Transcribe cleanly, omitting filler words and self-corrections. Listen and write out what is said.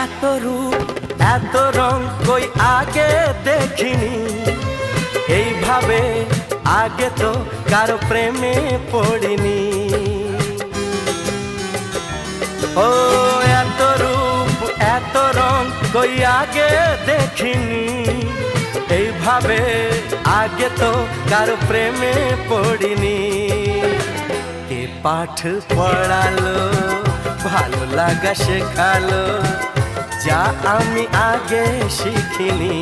এত রূপ এত রং কই আগে দেখিনি, এইভাবে আগে তো কারো প্রেমে পড়িনি। ও এত রূপ এত রং কই আগে দেখিনি, এইভাবে আগে তো কারো প্রেমে পড়িনি। কে পাঠ পড়ালো, ভালো লাগা শেখালো, যা আমি আগে শিখিনি।